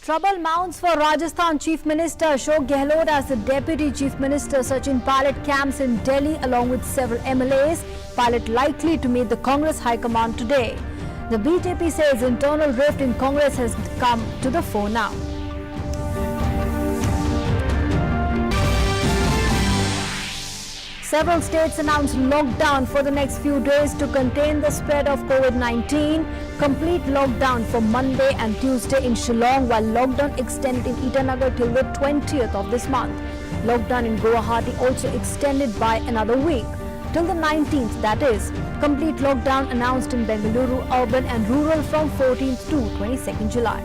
Trouble mounts for Rajasthan Chief Minister Ashok Gehlot as the Deputy Chief Minister Sachin Pilot camps in Delhi along with several MLAs. Pilot likely to meet the Congress High Command today. The BJP says internal rift in Congress has come to the fore now. Several states announced lockdown for the next few days to contain the spread of COVID-19. Complete lockdown for Monday and Tuesday in Shillong, while lockdown extended in Itanagar till the 20th of this month. Lockdown in Guwahati also extended by another week, till the 19th, that is. Complete lockdown announced in Bengaluru, urban and rural from 14th to 22nd July.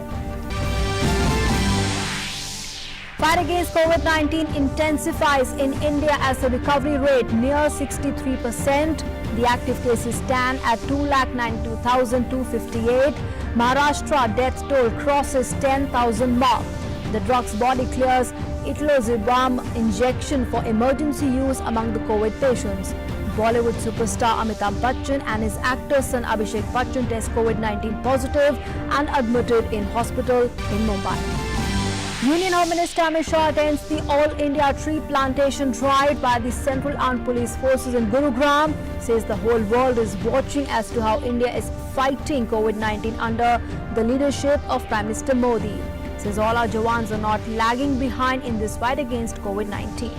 Fight against COVID-19 intensifies in India as the recovery rate near 63%. The active cases stand at 2,92,258. Maharashtra death toll crosses 10,000 mark. The drugs body clears Itolizumab injection for emergency use among the COVID patients. Bollywood superstar Amitabh Bachchan and his actor son Abhishek Bachchan test COVID-19 positive and admitted in hospital in Mumbai. Union Home Minister Amit Shah attends the All India Tree Plantation Drive by the Central Armed Police Forces in Gurugram. Says the whole world is watching as to how India is fighting COVID-19 under the leadership of Prime Minister Modi. Says all our Jawans are not lagging behind in this fight against COVID-19.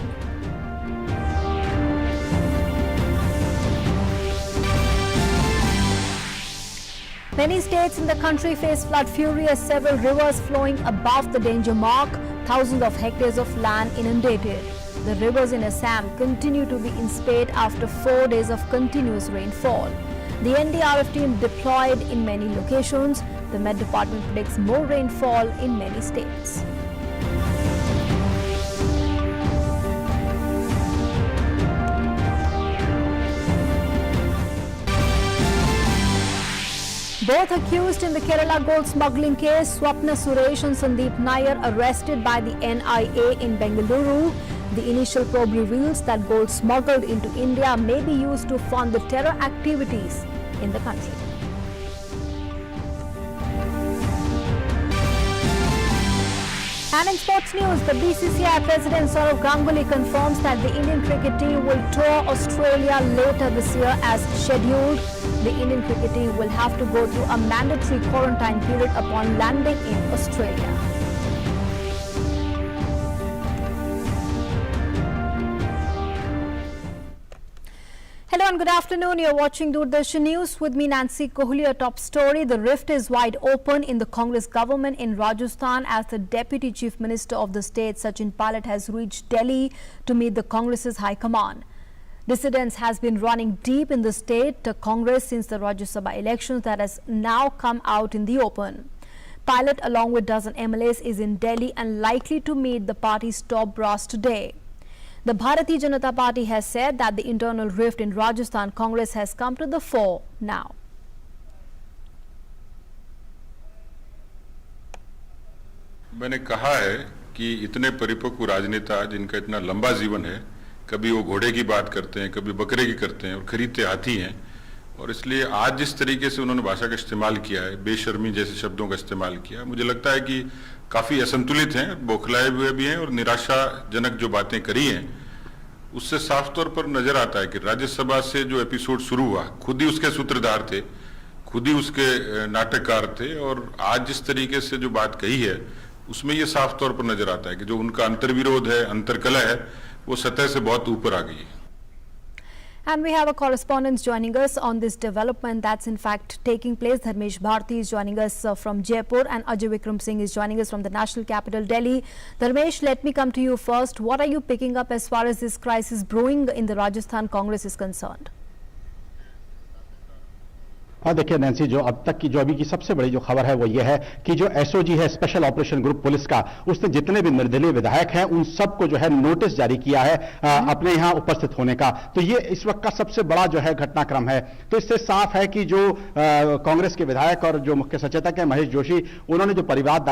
Many states in the country face flood fury as several rivers flowing above the danger mark. Thousands of hectares of land inundated. The rivers in Assam continue to be in spate after 4 days of continuous rainfall. The NDRF team deployed in many locations. The Met Department predicts more rainfall in many states. Both accused in the Kerala gold smuggling case, Swapna Suresh and Sandeep Nair, arrested by the NIA in Bengaluru. The initial probe reveals that gold smuggled into India may be used to fund the terror activities in the country. And in sports news, the BCCI President Sourav Ganguly confirms that the Indian cricket team will tour Australia later this year as scheduled. The Indian cricket team will have to go through a mandatory quarantine period upon landing in Australia. Hello and good afternoon. You're watching Doordarshan News with me, Nancy Kohli. A top story: the rift is wide open in the Congress government in Rajasthan as the Deputy Chief Minister of the state, Sachin Pilot, has reached Delhi to meet the Congress's high command. Dissidence has been running deep in the state Congress since the Rajya Sabha elections that has now come out in the open. Pilot, along with dozen MLAs, is in Delhi and likely to meet the party's top brass today. The Bharatiya Janata Party has said that the internal rift in Rajasthan Congress has come to the fore now. मैंने कहा है कि इतने परिपक्व राजनेता जिनका इतना लंबा जीवन है, कभी वो घोड़े की बात करते हैं, कभी बकरे की करते हैं और खरीदते हाथी हैं, और इसलिए आज जिस तरीके से उन्होंने भाषा का इस्तेमाल किया है, बेशर्मी जैसे शब्दों का इस्तेमाल किया, मुझे लगता है कि काफ़ी असंतुलित हैं, बौखलाए हुए भी हैं और निराशाजनक जो बातें करी हैं उससे साफ तौर पर नजर आता है कि राज्यसभा से जो एपिसोड शुरू हुआ, खुद ही उसके सूत्रधार थे, खुद ही उसके नाटककार थे, और आज जिस तरीके से जो बात कही है उसमें ये साफ तौर पर नजर आता है कि जो उनका अंतर्विरोध है, अंतर्कलह है, वो सतह से बहुत ऊपर आ गई है. And we have a correspondent joining us on this development that's in fact taking place. Dharmesh is joining us from Jaipur, and Ajvikram Singh is joining us from the national capital, Delhi. Dharmesh, let me come to you first. What are you picking up as far as this crisis brewing in the Rajasthan Congress is concerned? हाँ देखिए Nancy, जो अब तक की जो अभी की सबसे बड़ी जो खबर है वो ये है कि जो एसओजी है, स्पेशल ऑपरेशन ग्रुप पुलिस का, उसने जितने भी निर्दलीय विधायक हैं उन सबको जो है नोटिस जारी किया है अपने यहाँ उपस्थित होने का. तो ये इस वक्त का सबसे बड़ा जो है घटनाक्रम है. तो इससे साफ है कि जो कांग्रेस के विधायक और जो मुख्य सचेतक है महेश जोशी, उन्होंने जो परिवाद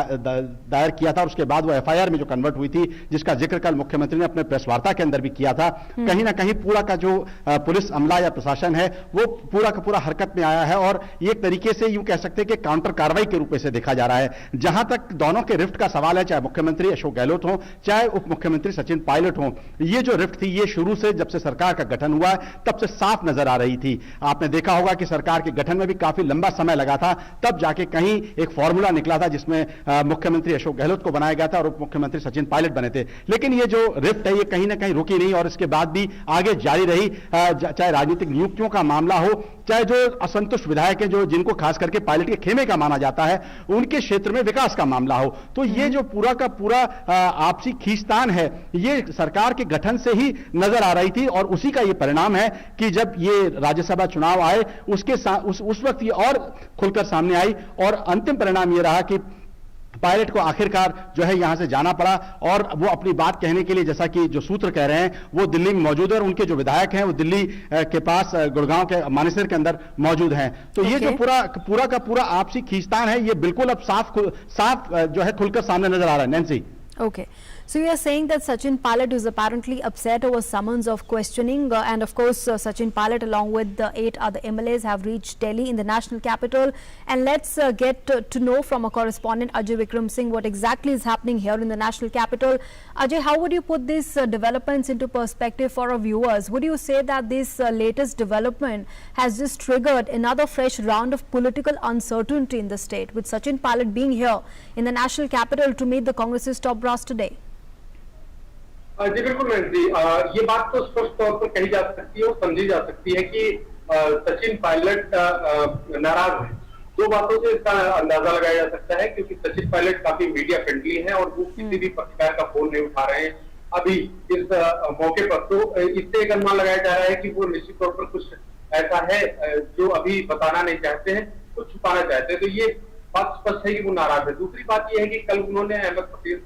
दायर किया था, उसके बाद वो एफआईआर में जो कन्वर्ट हुई थी, जिसका जिक्र कल मुख्यमंत्री ने अपने प्रेस वार्ता के अंदर भी किया था, कहीं ना कहीं पूरा का जो पुलिस अमला या प्रशासन है वो पूरा का पूरा हरकत में आया है और एक तरीके से यूं कह सकते हैं कि काउंटर कार्रवाई के रूप में से देखा जा रहा है। जहां तक दोनों के रिफ्ट का सवाल है, चाहे मुख्यमंत्री अशोक गहलोत हो, चाहे उप मुख्यमंत्री सचिन पायलट हो, ये जो रिफ्ट थी ये शुरू से जब से सरकार का गठन हुआ तब से साफ नजर आ रही थी। आपने देखा होगा कि सरकार के गठन में भी काफी लंबा समय लगा था, तब जाके कहीं एक फॉर्मूला निकला था जिसमें मुख्यमंत्री अशोक गहलोत को बनाया गया था और उप मुख्यमंत्री सचिन पायलट बने थे। लेकिन ये जो रिफ्ट है ये कहीं ना कहीं रुकी नहीं और इसके बाद भी आगे जारी रही, चाहे राजनीतिक नियुक्तियों का मामला हो, चाहे जो असंतुष्ट विधायक हैं जो जिनको खास करके पायलट के खेमे का माना जाता है उनके क्षेत्र में विकास का मामला हो। तो ये जो पूरा का पूरा आपसी खींचतान है ये सरकार के गठन से ही नजर आ रही थी और उसी का ये परिणाम है कि जब ये राज्यसभा चुनाव आए उस वक्त ये और खुलकर सामने आई और अंतिम परिणाम ये रहा कि पायलट को आखिरकार जो है यहां से जाना पड़ा और वो अपनी बात कहने के लिए, जैसा कि जो सूत्र कह रहे हैं, वो दिल्ली में मौजूद है और उनके जो विधायक हैं वो दिल्ली के पास गुड़गांव के मानेसर के अंदर मौजूद हैं। तो ये जो पूरा का पूरा आपसी खींचतान है ये बिल्कुल अब साफ जो है खुलकर सामने नजर आ रहा है। Nancy, Okay, so you are saying that Sachin Pilot is apparently upset over summons of questioning and of course Sachin Pilot along with the 8 other MLAs have reached Delhi in the national capital, and let's get to know from our correspondent Ajvikram Singh what exactly is happening here in the national capital. Ajay, how would you put these developments into perspective for our viewers? Would you say that this latest development has just triggered another fresh round of political uncertainty in the state, with Sachin Pilot being here in the national capital to meet the Congress's top brass today? जी बिल्कुल Nancy, ये बात तो स्पष्ट तौर पर कही जा सकती है और समझी जा सकती है कि सचिन पायलट नाराज है। दो बातों से इसका अंदाजा लगाया जा सकता है, क्योंकि सचिन पायलट काफी मीडिया फ्रेंडली है और वो किसी भी पत्रकार का फोन नहीं उठा रहे हैं अभी इस मौके पर। तो इससे एक अनुमान लगाया जा रहा है कि वो निश्चित तौर पर कुछ ऐसा है जो अभी बताना नहीं चाहते हैं, कुछ छुपाना चाहते हैं। तो ये बात स्पष्ट है कि वो नाराज है। दूसरी बात यह है कि कल उन्होंने अहमद पटेल से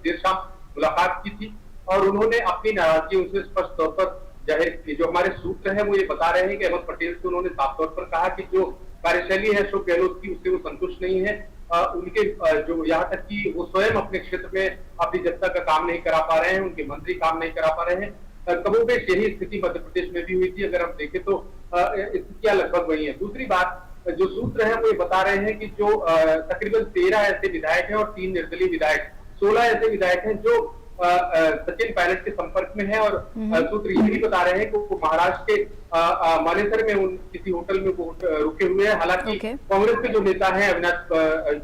देर शाम मुलाकात की थी और उन्होंने अपनी नाराजगी उनसे स्पष्ट तौर पर जाहिर की। जो हमारे सूत्र हैं वो ये बता रहे हैं कि अहमद पटेल से उन्होंने साफ तौर पर कहा कि जो कार्यशैली है अशोक गहलोत की उससे वो संतुष्ट नहीं है। उनके जो यहाँ तक कि वो स्वयं अपने क्षेत्र में अपनी जनता का काम नहीं करा पा रहे हैं, उनके मंत्री काम नहीं करा पा रहे हैं। कमोबेश यही स्थिति मध्य प्रदेश में भी हुई थी, अगर हम देखें तो स्थितियां लगभग वही है। दूसरी बात जो सूत्र है वो ये बता रहे हैं कि जो तकरीबन 13 ऐसे विधायक हैं और 3 निर्दलीय विधायक, 16 ऐसे विधायक हैं जो सचिन पायलट के संपर्क में है। और सूत्र ये भी बता रहे हैं कि वो महाराष्ट्र के मानेसर में किसी होटल में वो रुके हुए हैं। हालांकि कांग्रेस के जो नेता हैं अविनाश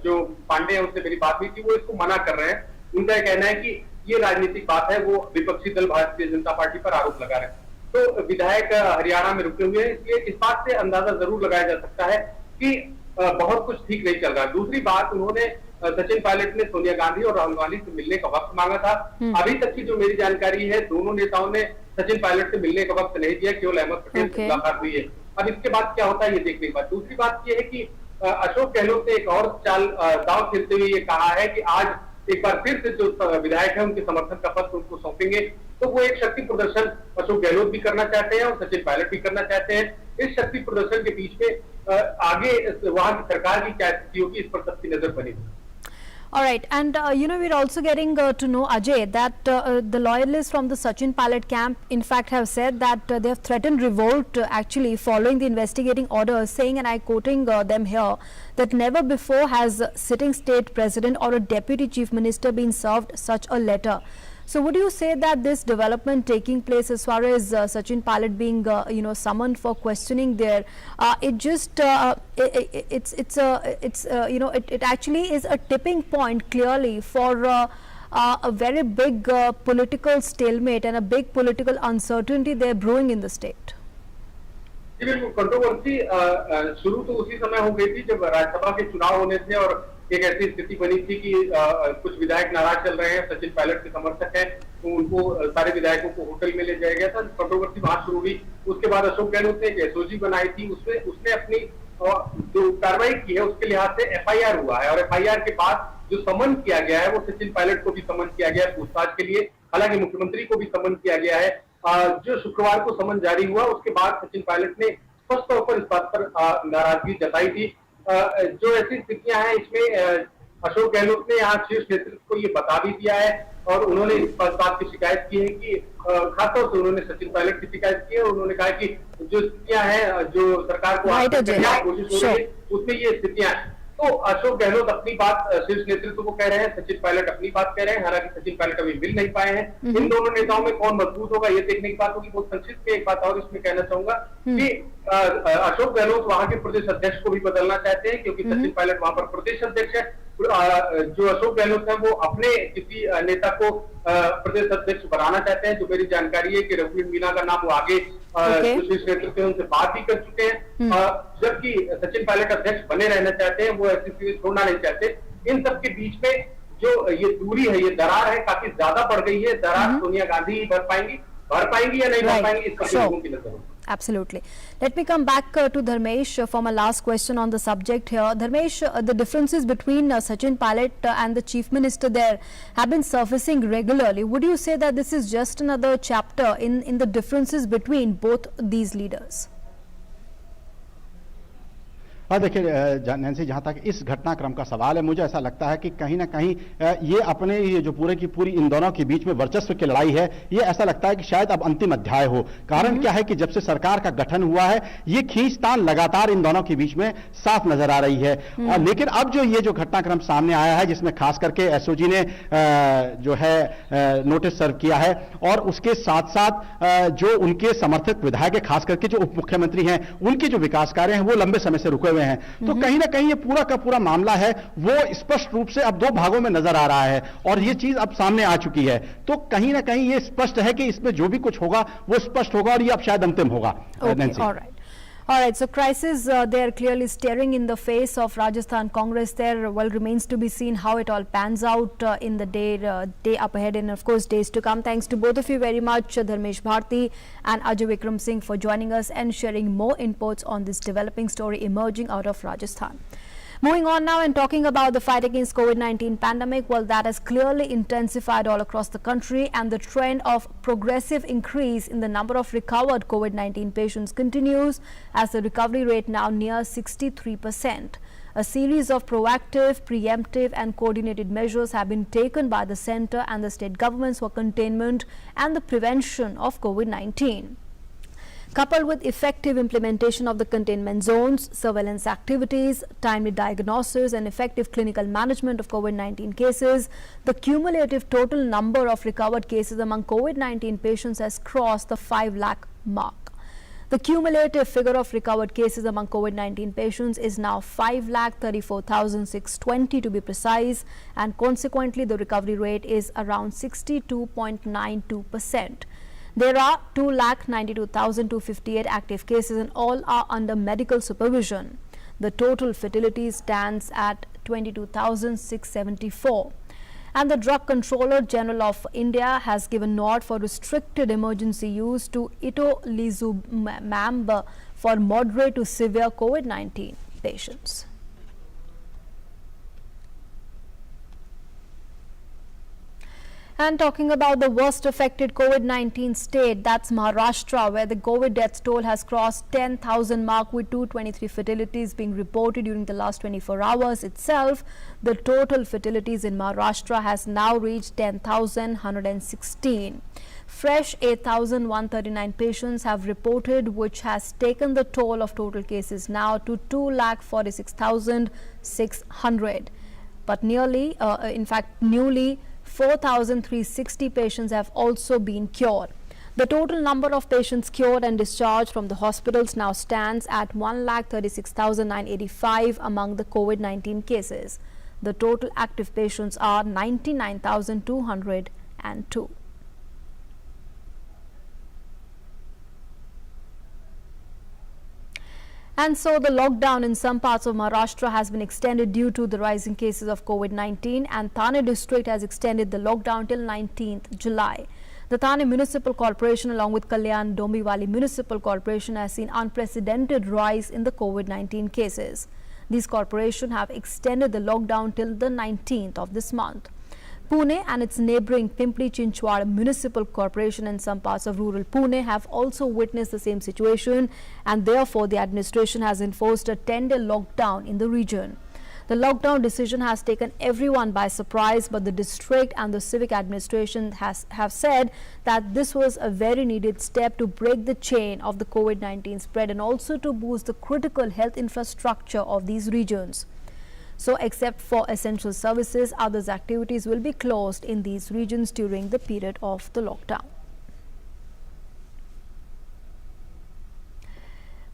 जो पांडे हैं, उनसे मेरी बात हुई थी, वो इसको मना कर रहे हैं। उनका यह कहना है कि ये राजनीतिक बात है, वो विपक्षी दल भारतीय जनता पार्टी पर आरोप लगा रहे हैं। तो विधायक हरियाणा में रुके हुए हैं, इसलिए इस बात से अंदाजा जरूर लगाया जा सकता है कि बहुत कुछ ठीक नहीं चल रहा। दूसरी बात, उन्होंने सचिन पायलट ने सोनिया गांधी और राहुल गांधी से मिलने का वक्त मांगा था। अभी तक की जो मेरी जानकारी है, दोनों नेताओं ने सचिन पायलट से मिलने का वक्त नहीं दिया, केवल अहमद पटेल से मुलाकात हुई है। अब इसके बाद क्या होता है ये देखने के बाद। दूसरी बात यह है कि अशोक गहलोत ने एक और दांव खेलते हुए ये कहा है कि आज एक बार फिर से जो विधायक है उनके समर्थन का पत्र उनको सौंपेंगे। तो वो एक शक्ति प्रदर्शन अशोक गहलोत भी करना चाहते हैं और सचिन पायलट भी करना चाहते हैं। इस शक्ति प्रदर्शन के बीच में आगे वहां की सरकार की क्या स्थिति होगी, इस पर सबकी नजर बनी। All right, and we're also getting to know, Ajay, that the loyalists from the Sachin Pilot camp in fact have said that they have threatened revolt actually following the investigating orders, saying, and I quoting them here, that never before has sitting state president or a deputy chief minister been served such a letter. So would you say that this development taking place as far as Sachin Pilot being summoned for questioning there, it actually is a tipping point clearly for a very big political stalemate and a big political uncertainty there brewing in the state? बिल्कुल, controversy शुरू तो उसी समय हो गई थी जब राज्यसभा के चुनाव होने थे और एक ऐसी स्थिति बनी थी कि कुछ विधायक नाराज चल रहे हैं, सचिन पायलट के समर्थक हैं, तो उनको सारे विधायकों को होटल में ले जाया गया था। कंट्रोवर्सी वहां शुरू हुई। उसके बाद अशोक गहलोत ने एक एसओजी बनाई थी, उसने अपनी जो कार्रवाई की है उसके लिहाज से एफआईआर हुआ है और एफआईआर के बाद जो समन किया गया है वो सचिन पायलट को भी समन किया गया है पूछताछ के लिए। हालांकि मुख्यमंत्री को भी समन किया गया है। जो शुक्रवार को समन जारी हुआ उसके बाद सचिन पायलट ने स्पष्ट तौर पर इस बात पर नाराजगी जताई थी। जो ऐसी स्थितियां हैं इसमें अशोक गहलोत ने यहाँ शीर्ष नेतृत्व को ये बता भी दिया है और उन्होंने इस बात की शिकायत की है कि खासतौर से उन्होंने सचिन पायलट की शिकायत की है और उन्होंने कहा कि जो स्थितियां हैं जो सरकार को कोशिश हो रही है उसमें ये स्थितियां हैं। तो अशोक गहलोत अपनी बात शीर्ष नेतृत्व को कह रहे हैं, सचिन पायलट अपनी बात कह रहे हैं। हालांकि सचिन पायलट अभी मिल नहीं पाए हैं। इन दोनों नेताओं में कौन मजबूत होगा ये देखने की बात होगी। बहुत संक्षिप्त में एक बात और इसमें कहना चाहूंगा कि अशोक गहलोत वहां के प्रदेश अध्यक्ष को भी बदलना चाहते हैं क्योंकि सचिन पायलट वहां पर प्रदेश अध्यक्ष है। जो अशोक गहलोत है वो अपने किसी नेता को प्रदेश अध्यक्ष बनाना चाहते हैं। जो मेरी जानकारी है कि रघुवीर मीणा का नाम वो आगे शीर्ष नेतृत्व उनसे बात भी कर चुके हैं। जबकि सचिन पायलट अध्यक्ष बने रहना चाहते हैं, वो ऐसी स्थिति छोड़ना नहीं चाहते। इन सब के बीच में जो ये दूरी है, ये दरार है, काफी ज्यादा बढ़ गई है। दरार सोनिया गांधी ही भर पाएंगी या नहीं भर पाएंगी, इसका लोगों की नजर होगी। Absolutely. Let me come back to Dharmesh for my last question on the subject here. Dharmesh, the differences between Sachin Pilot and the Chief Minister there have been surfacing regularly. Would you say that this is just another chapter in the differences between both these leaders? देखिए Nancy, जहाँ तक इस घटनाक्रम का सवाल है, मुझे ऐसा लगता है कि कहीं ना कहीं ये अपने ये जो पूरे की पूरी इन दोनों के बीच में वर्चस्व की लड़ाई है, ये ऐसा लगता है कि शायद अब अंतिम अध्याय हो। कारण क्या है कि जब से सरकार का गठन हुआ है, ये खींचतान लगातार इन दोनों के बीच में साफ नजर आ रही है। लेकिन अब जो ये जो घटनाक्रम सामने आया है, जिसमें खास करके एसओजी ने जो है नोटिस सर्व किया है और उसके साथ साथ जो उनके समर्थित विधायक, खास करके जो उप मुख्यमंत्री हैं, उनके जो विकास कार्य हैं वो लंबे समय से रुके हुए हैं। तो कहीं ना कहीं ये पूरा का पूरा मामला है वो स्पष्ट रूप से अब दो भागों में नजर आ रहा है और ये चीज अब सामने आ चुकी है। तो कहीं ना कहीं ये स्पष्ट है कि इसमें जो भी कुछ होगा वो स्पष्ट होगा और ये अब शायद अंतिम होगा। All right, so crisis they're clearly staring in the face of Rajasthan Congress there. Well, remains to be seen how it all pans out in the day up ahead and of course days to come. Thanks to both of you very much, Dharmesh Bharti and Ajvikram Singh, for joining us and sharing more inputs on this developing story emerging out of Rajasthan. Moving on now and talking about the fight against COVID-19 pandemic, well, that has clearly intensified all across the country and the trend of progressive increase in the number of recovered COVID-19 patients continues as the recovery rate now near 63%. A series of proactive, preemptive and coordinated measures have been taken by the centre and the state governments for containment and the prevention of COVID-19. Coupled with effective implementation of the containment zones, surveillance activities, timely diagnosis and effective clinical management of COVID-19 cases, the cumulative total number of recovered cases among COVID-19 patients has crossed the 5 lakh mark. The cumulative figure of recovered cases among COVID-19 patients is now 5,34,620 to be precise, and consequently the recovery rate is around 62.92%. There are 2,92,258 active cases and all are under medical supervision. The total fertility stands at 22,674. And the Drug Controller General of India has given nod for restricted emergency use to itolizumab for moderate to severe COVID-19 patients. And talking about the worst affected COVID-19 state, that's Maharashtra, where the COVID death toll has crossed 10,000 mark with 223 fatalities being reported during the last 24 hours itself. The total fatalities in Maharashtra has now reached 10,116. Fresh 8,139 patients have reported, which has taken the toll of total cases now to 2,46,600. But newly 4,360 patients have also been cured. The total number of patients cured and discharged from the hospitals now stands at 1,36,985 among the COVID-19 cases. The total active patients are 99,202. And so the lockdown in some parts of Maharashtra has been extended due to the rising cases of COVID-19, and Thane district has extended the lockdown till 19th July. The Thane Municipal Corporation along with Kalyan Dombivali Municipal Corporation has seen unprecedented rise in the COVID-19 cases. These corporations have extended the lockdown till the 19th of this month. Pune and its neighbouring Pimpri-Chinchwad Municipal Corporation and some parts of rural Pune have also witnessed the same situation, and therefore the administration has enforced a 10-day lockdown in the region. The lockdown decision has taken everyone by surprise, but the district and the civic administration have said that this was a very needed step to break the chain of the COVID-19 spread and also to boost the critical health infrastructure of these regions. So, except for essential services, others activities will be closed in these regions during the period of the lockdown.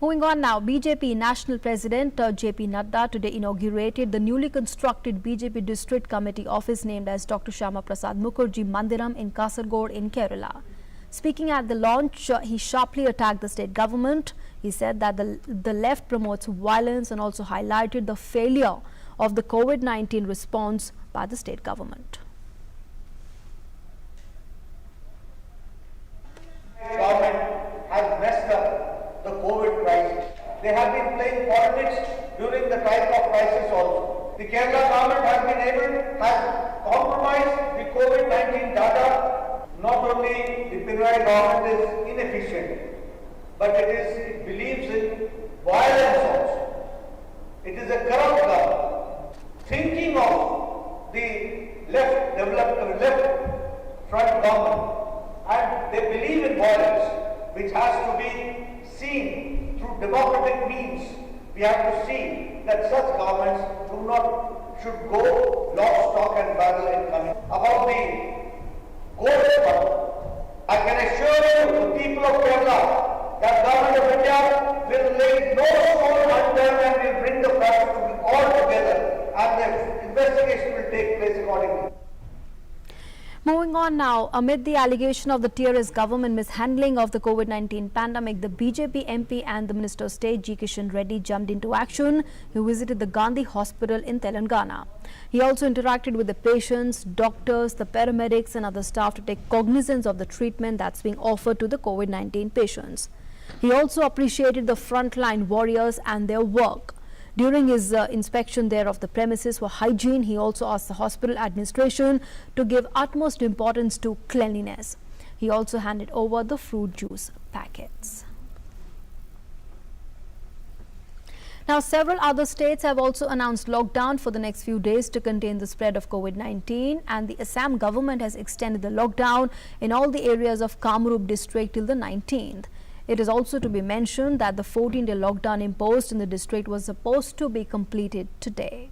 Moving on now, BJP National President JP Nadda today inaugurated the newly constructed BJP District Committee office named as Dr. Shyama Prasad Mukherjee Mandiram in Kasaragod in Kerala. Speaking at the launch, he sharply attacked the state government. He said that the left promotes violence and also highlighted the failure of the COVID-19 response by the state government. Government has messed up the COVID crisis. They have been playing politics during the type of crisis also. The Kerala government has compromised the COVID-19 data. Not only the Pinarayi government is inefficient, but it believes in violence also. It is a corrupt government. Thinking of the left front government, and they believe in violence, which has to be seen through democratic means. We have to see that such governments should go lock, stock and barrel in coming. About the COVID fund, I can assure you, the people of Kerala, that government of India will lay no stone unturned and will bring the process all together, and the investigation will take place accordingly. Moving on now, amid the allegation of the TRS government mishandling of the COVID-19 pandemic, the BJP MP and the Minister of State G. Kishan Reddy jumped into action. He visited the Gandhi Hospital in Telangana. He also interacted with the patients, doctors, the paramedics and other staff to take cognizance of the treatment that's being offered to the COVID-19 patients. He also appreciated the frontline warriors and their work. During his inspection there of the premises for hygiene, he also asked the hospital administration to give utmost importance to cleanliness. He also handed over the fruit juice packets. Now, several other states have also announced lockdown for the next few days to contain the spread of COVID-19, and the Assam government has extended the lockdown in all the areas of Kamrup district till the 19th. It is also to be mentioned that the 14-day lockdown imposed in the district was supposed to be completed today.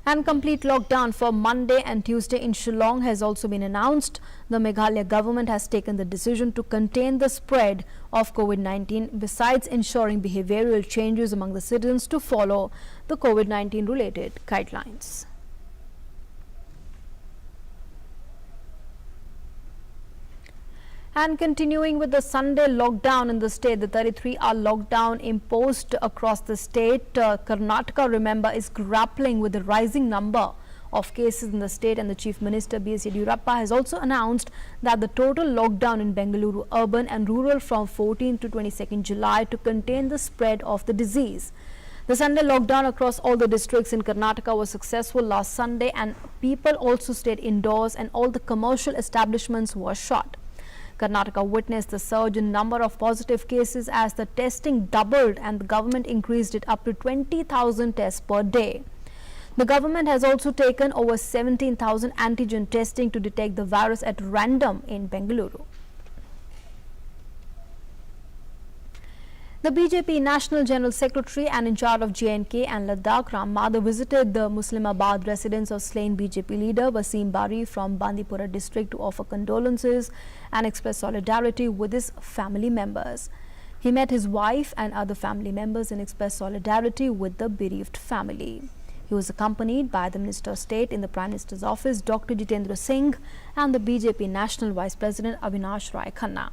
And complete lockdown for Monday and Tuesday in Shillong has also been announced. The Meghalaya government has taken the decision to contain the spread of COVID-19 besides ensuring behavioral changes among the citizens to follow the COVID-19 related guidelines. And continuing with the Sunday lockdown in the state, the 33-hour lockdown imposed across the state, Karnataka, remember, is grappling with the rising number of cases in the state, and the Chief Minister B.S. Yediyurappa has also announced that the total lockdown in Bengaluru urban and rural from 14th to 22nd July to contain the spread of the disease. The Sunday lockdown across all the districts in Karnataka was successful last Sunday, and people also stayed indoors and all the commercial establishments were shut. Karnataka witnessed the surge in number of positive cases as the testing doubled and the government increased it up to 20,000 tests per day. The government has also taken over 17,000 antigen testing to detect the virus at random in Bengaluru. The BJP National General Secretary and in charge of J&K and Ladakh, Ram Madhav, visited the Muslimabad residence of slain BJP leader Wasim Bari from Bandipora district to offer condolences and express solidarity with his family members. He met his wife and other family members and expressed solidarity with the bereaved family. He was accompanied by the Minister of State in the Prime Minister's office, Dr. Jitendra Singh, and the BJP National Vice President Avinash Rai Khanna.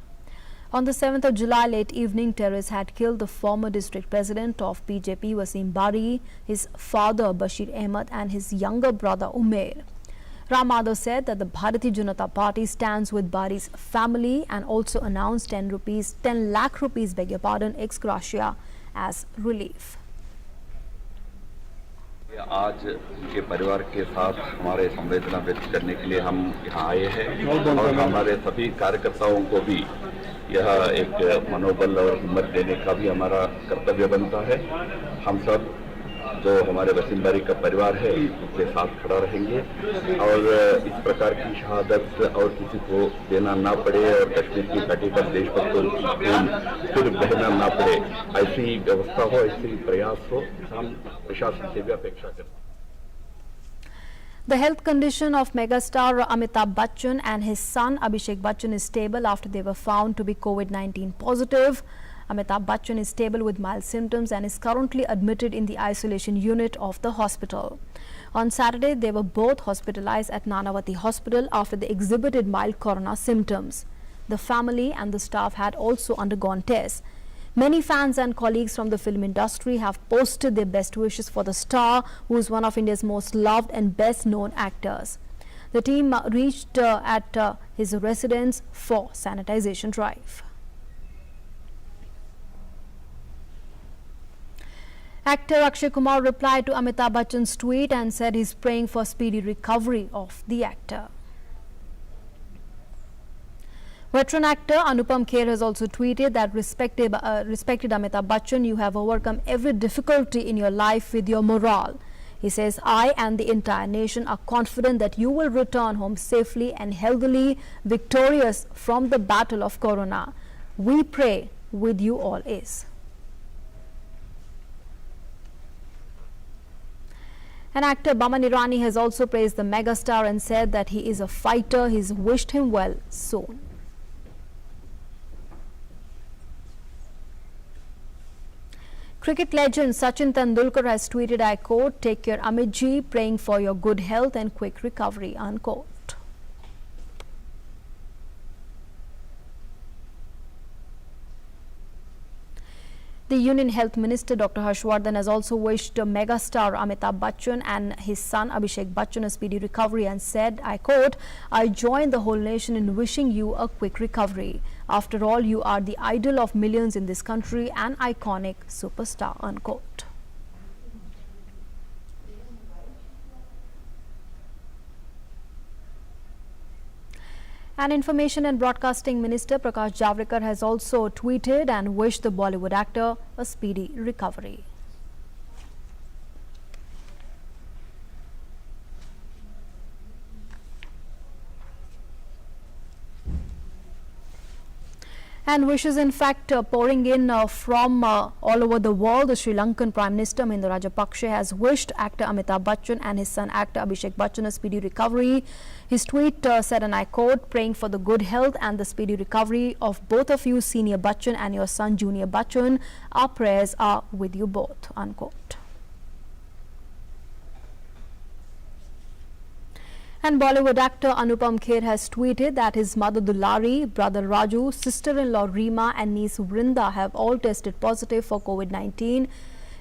On the 7th of July late evening, terrorists had killed the former district president of BJP Wasim Bari, his father Bashir Ahmed and his younger brother Umair. Ram Madhav said that the Bharatiya Janata Party stands with Bari's family and also announced 10 lakh rupees ex gratia as relief. आज के परिवार के साथ हमारे संवेदना व्यक्त करने के लिए हम यहाँ आए हैं और हमारे सभी कार्यकर्ताओं को भी यह एक मनोबल और हिम्मत देने का भी हमारा कर्तव्य बनता है। हम सब जो हमारे वसीमबारी का परिवार है उसके साथ खड़ा रहेंगे और इस प्रकार की शहादत और किसी को देना ना पड़े और कश्मीर की घाटी पर देशभक्तों की खून फिर बहना ना पड़े, ऐसी व्यवस्था हो, ऐसी प्रयास हो, हम प्रशासन से भी अपेक्षा करते हैं। The health condition of megastar Amitabh Bachchan and his son Abhishek Bachchan is stable after they were found to be COVID-19 positive. Amitabh Bachchan is stable with mild symptoms and is currently admitted in the isolation unit of the hospital. On Saturday, they were both hospitalized at Nanavati Hospital after they exhibited mild corona symptoms. The family and the staff had also undergone tests. Many fans and colleagues from the film industry have posted their best wishes for the star, who is one of India's most loved and best known actors. The team reached at his residence for sanitization drive. Actor Akshay Kumar replied to Amitabh Bachchan's tweet and said he's praying for speedy recovery of the actor. Veteran actor Anupam Khers has also tweeted that respected Amitabh Bachchan, you have overcome every difficulty in your life with your morale. He says, I and the entire nation are confident that you will return home safely and healthily, victorious from the battle of Corona. We pray with you all is. And actor Baman Irani has also praised the megastar and said that he is a fighter. He's wished him well soon. Cricket legend Sachin Tendulkar has tweeted, I quote, take care Amit ji, praying for your good health and quick recovery, unquote. The Union Health Minister Dr. Harshvardhan has also wished megastar Amitabh Bachchan and his son Abhishek Bachchan a speedy recovery and said, I quote, I join the whole nation in wishing you a quick recovery. After all, you are the idol of millions in this country, an iconic superstar, unquote. And Information and Broadcasting Minister Prakash Javadekar has also tweeted and wished the Bollywood actor a speedy recovery. And wishes in fact pouring in from all over the world. The Sri Lankan Prime Minister Mahinda Rajapaksa has wished actor Amitabh Bachchan and his son actor Abhishek Bachchan a speedy recovery. His tweet said, and I quote, praying for the good health and the speedy recovery of both of you, Senior Bachchan and your son Junior Bachchan. Our prayers are with you both, unquote. And Bollywood actor Anupam Khers has tweeted that his mother Dulari, brother Raju, sister-in-law Reema and niece Vrinda have all tested positive for COVID-19.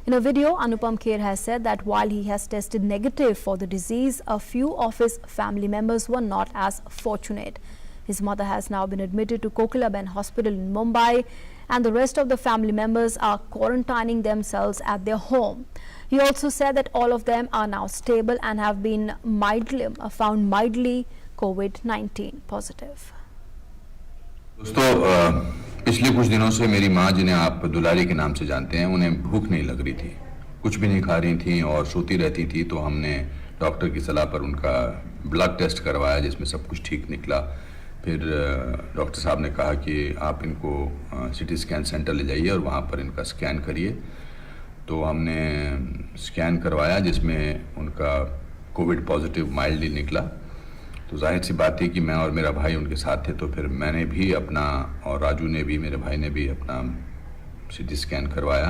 In a video, Anupam Khers has said that while he has tested negative for the disease, a few of his family members were not as fortunate. His mother has now been admitted to Kokilaben Hospital in Mumbai, and the rest of the family members are quarantining themselves at their home. He also said that all of them are now stable and have been found mildly COVID-19 positive. दोस्तों, पिछले कुछ दिनों से मेरी माँ, जिन्हें आप दुलारी के नाम से जानते हैं, उन्हें भूख नहीं लग रही थी, कुछ भी नहीं खा रही थी और सोती रहती थी। तो हमने डॉक्टर की सलाह पर उनका ब्लड टेस्ट करवाया, जिसमें सब कुछ ठीक निकला। फिर डॉक्टर साहब ने कहा कि आप इनको सिटी स्कैन सेंटर ले जाइए और वहाँ पर इनका स्कैन करिए। तो हमने स्कैन करवाया, जिसमें उनका कोविड पॉजिटिव माइल्डली निकला। तो जाहिर सी बात थी कि मैं और मेरा भाई उनके साथ थे, तो फिर मैंने भी अपना और राजू ने भी, मेरे भाई ने भी अपना सिटी स्कैन करवाया,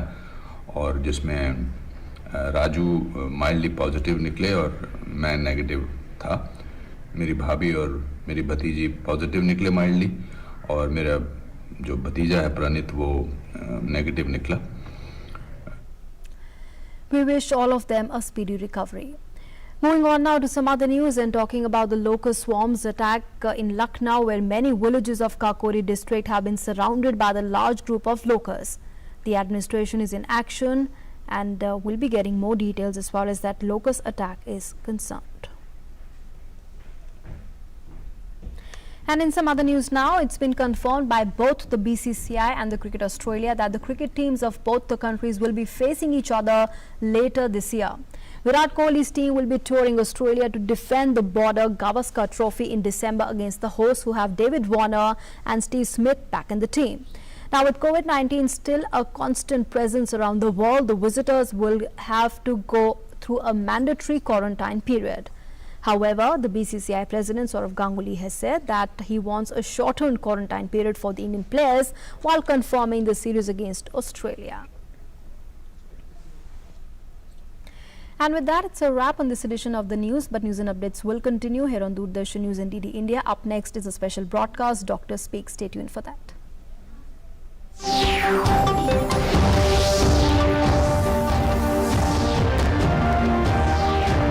और जिसमें राजू माइल्डली पॉजिटिव निकले और मैं नेगेटिव था। मेरी भाभी और मेरी भतीजी पॉजिटिव निकले माइल्डली, और मेरा जो भतीजा है प्रणित, वो नेगेटिव निकला। We wish all of them a speedy recovery. Moving on now to some other news and talking about the locust swarms attack in Lucknow, where many villages of Kakori district have been surrounded by the large group of locusts. The administration is in action and will be getting more details as far as that locust attack is concerned. And in some other news now, it's been confirmed by both the BCCI and the Cricket Australia that the cricket teams of both the countries will be facing each other later this year. Virat Kohli's team will be touring Australia to defend the Border Gavaskar Trophy in December against the hosts, who have David Warner and Steve Smith back in the team. Now, with COVID-19 still a constant presence around the world, the visitors will have to go through a mandatory quarantine period. However, the BCCI president Sourav Ganguly has said that he wants a shortened quarantine period for the Indian players while confirming the series against Australia. And with that, it's a wrap on this edition of the news, but news and updates will continue here on Doordarshan News and DD India. Up next is a special broadcast. Doctor Speak. Stay tuned for that.